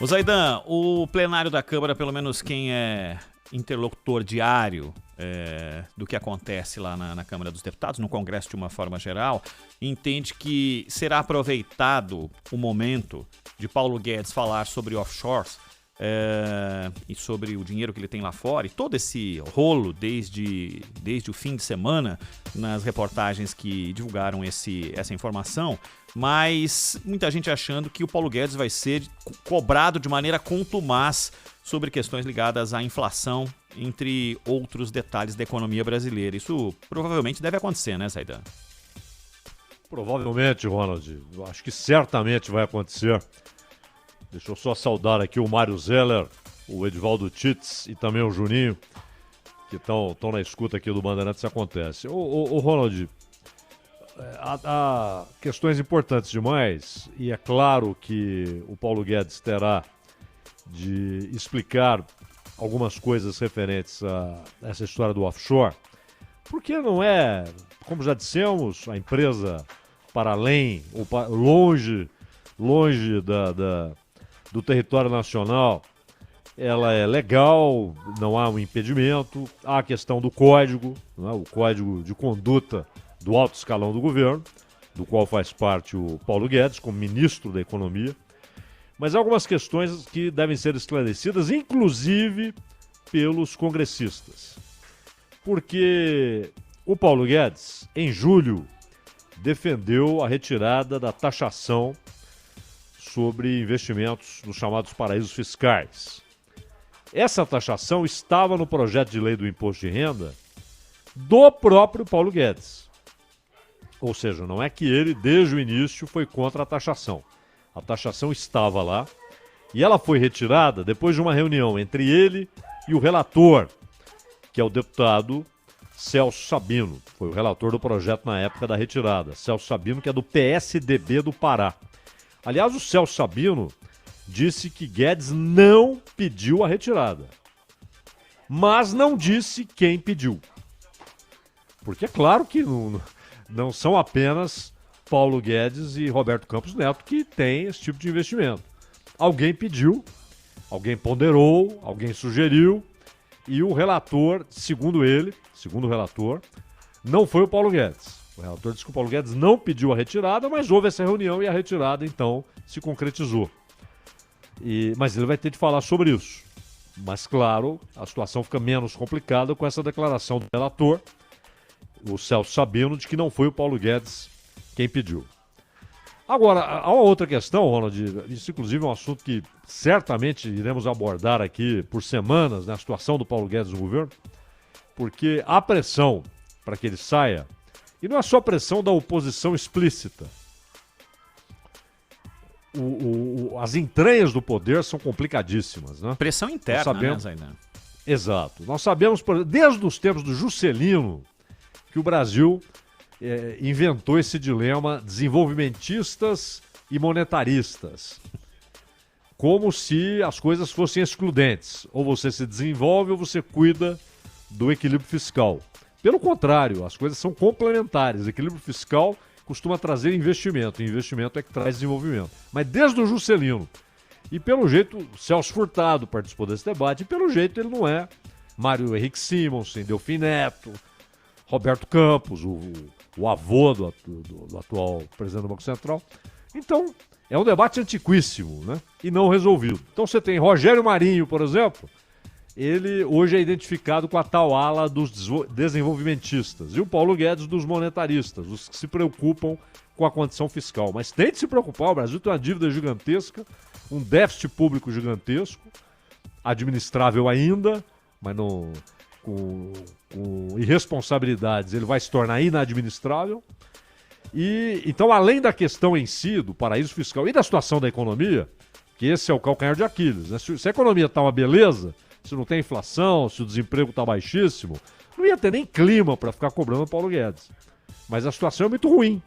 O Zaidan, o plenário da Câmara, pelo menos quem é interlocutor diário do que acontece lá na Câmara dos Deputados, no Congresso de uma forma geral, entende que será aproveitado o momento de Paulo Guedes falar sobre offshores e sobre o dinheiro que ele tem lá fora, e todo esse rolo desde o fim de semana nas reportagens que divulgaram essa informação, mas muita gente achando que o Paulo Guedes vai ser cobrado de maneira contumaz sobre questões ligadas à inflação, entre outros detalhes da economia brasileira. Isso provavelmente deve acontecer, né, Zaidan? Provavelmente, Ronald. Eu acho que certamente vai acontecer. Deixa eu só saudar aqui o Mário Zeller, o Edivaldo Tits e também o Juninho, que estão na escuta aqui do Bandeirantes. Acontece. O Ronald, há questões importantes demais, e é claro que o Paulo Guedes terá de explicar algumas coisas referentes a essa história do offshore, porque não é, como já dissemos, a empresa para além, ou longe do território nacional, ela é legal, não há um impedimento, há a questão do código, né, o código de conduta do alto escalão do governo, do qual faz parte o Paulo Guedes, como ministro da Economia, mas há algumas questões que devem ser esclarecidas, inclusive pelos congressistas. Porque o Paulo Guedes, em julho, defendeu a retirada da taxação sobre investimentos nos chamados paraísos fiscais. Essa taxação estava no projeto de lei do imposto de renda do próprio Paulo Guedes. Ou seja, não é que ele, desde o início, foi contra a taxação. A taxação estava lá e ela foi retirada depois de uma reunião entre ele e o relator, que é o deputado Celso Sabino. Foi o relator do projeto na época da retirada. Celso Sabino, que é do PSDB do Pará. Aliás, o Celso Sabino disse que Guedes não pediu a retirada, mas não disse quem pediu. Porque é claro que não são apenas Paulo Guedes e Roberto Campos Neto que têm esse tipo de investimento. Alguém pediu, alguém ponderou, alguém sugeriu, e o relator, segundo o relator, não foi o Paulo Guedes. O relator disse que o Paulo Guedes não pediu a retirada, mas houve essa reunião e a retirada, então, se concretizou. Mas ele vai ter de falar sobre isso. Mas, claro, a situação fica menos complicada com essa declaração do relator, o Celso Sabino, de que não foi o Paulo Guedes quem pediu. Agora, há uma outra questão, Ronald, isso inclusive é um assunto que certamente iremos abordar aqui por semanas, na situação do Paulo Guedes no governo, porque há pressão para que ele saia, e não é só pressão da oposição explícita. As entranhas do poder são complicadíssimas, né? Pressão interna, né, Zaidan? Exato. Nós sabemos, desde os tempos do Juscelino, que o Brasil inventou esse dilema desenvolvimentistas e monetaristas. Como se as coisas fossem excludentes. Ou você se desenvolve ou você cuida do equilíbrio fiscal. Pelo contrário, as coisas são complementares. O equilíbrio fiscal costuma trazer investimento. E investimento é que traz desenvolvimento. Mas desde o Juscelino. E pelo jeito, Celso Furtado participou desse debate. E pelo jeito ele não é Mário Henrique Simonsen, Delfim Neto, Roberto Campos, o avô do atual presidente do Banco Central. Então, é um debate antiquíssimo, né? E não resolvido. Então você tem Rogério Marinho, por exemplo, ele hoje é identificado com a tal ala dos desenvolvimentistas, e o Paulo Guedes dos monetaristas, os que se preocupam com a condição fiscal. Mas tem de se preocupar, o Brasil tem uma dívida gigantesca, um déficit público gigantesco, administrável ainda, mas não... Com irresponsabilidades, ele vai se tornar inadministrável. E então, além da questão em si, do paraíso fiscal e da situação da economia, que esse é o calcanhar de Aquiles, né? Se a economia está uma beleza, se não tem inflação, se o desemprego está baixíssimo, não ia ter nem clima para ficar cobrando o Paulo Guedes. Mas a situação é muito ruim.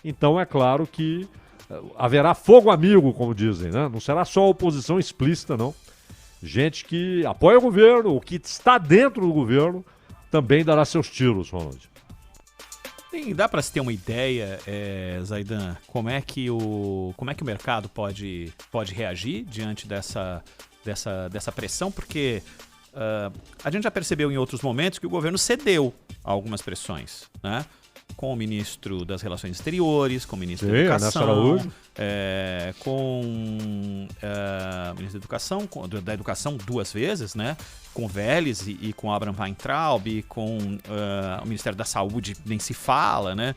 Então, é claro que haverá fogo amigo, como dizem, né? Não será só oposição explícita, não. Gente que apoia o governo, ou que está dentro do governo, também dará seus tiros, Ronald. Dá para se ter uma ideia, Zaidan, como é que o mercado pode reagir diante dessa pressão? Porque a gente já percebeu em outros momentos que o governo cedeu a algumas pressões, né? Com o ministro das Relações Exteriores, com o ministro da Educação, com o ministro da Educação 2 vezes, né? Com o Vélez e com o Abraham Weintraub, com o Ministério da Saúde nem se fala, né?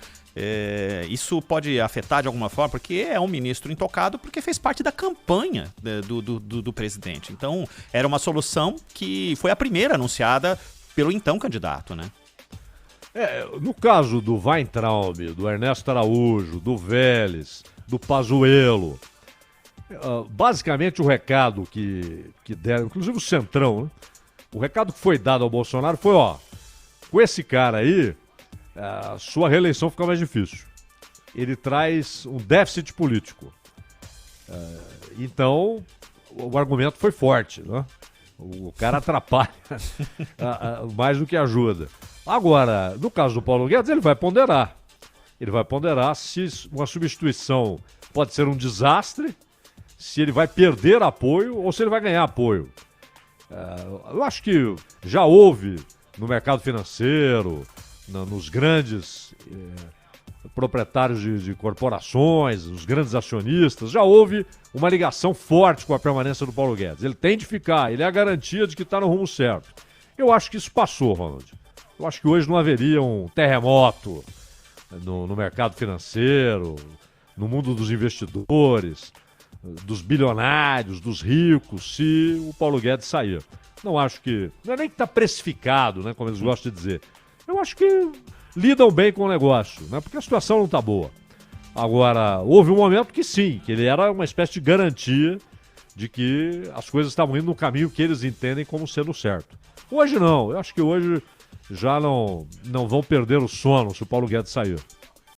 Isso pode afetar de alguma forma, porque é um ministro intocado, porque fez parte da campanha do presidente. Então, era uma solução que foi a primeira anunciada pelo então candidato, né? No caso do Weintraub, do Ernesto Araújo, do Vélez, do Pazuello, basicamente o recado que deram, inclusive o Centrão, né? O recado que foi dado ao Bolsonaro foi, com esse cara aí, a sua reeleição fica mais difícil. Ele traz um déficit político. Então, o argumento foi forte, né? O cara atrapalha mais do que ajuda. Agora, no caso do Paulo Guedes, ele vai ponderar. Ele vai ponderar se uma substituição pode ser um desastre, se ele vai perder apoio ou se ele vai ganhar apoio. Eu acho que já houve no mercado financeiro, nos grandes proprietários de corporações, os grandes acionistas, já houve uma ligação forte com a permanência do Paulo Guedes. Ele tem de ficar, ele é a garantia de que está no rumo certo. Eu acho que isso passou, Ronald. Eu acho que hoje não haveria um terremoto no mercado financeiro, no mundo dos investidores, dos bilionários, dos ricos, se o Paulo Guedes sair. Não acho que... Não é nem que está precificado, né, como eles gostam de dizer. Eu acho que lidam bem com o negócio, né, porque a situação não está boa. Agora, houve um momento que sim, que ele era uma espécie de garantia de que as coisas estavam indo no caminho que eles entendem como sendo certo. Hoje não, eu acho que hoje já não vão perder o sono se o Paulo Guedes sair.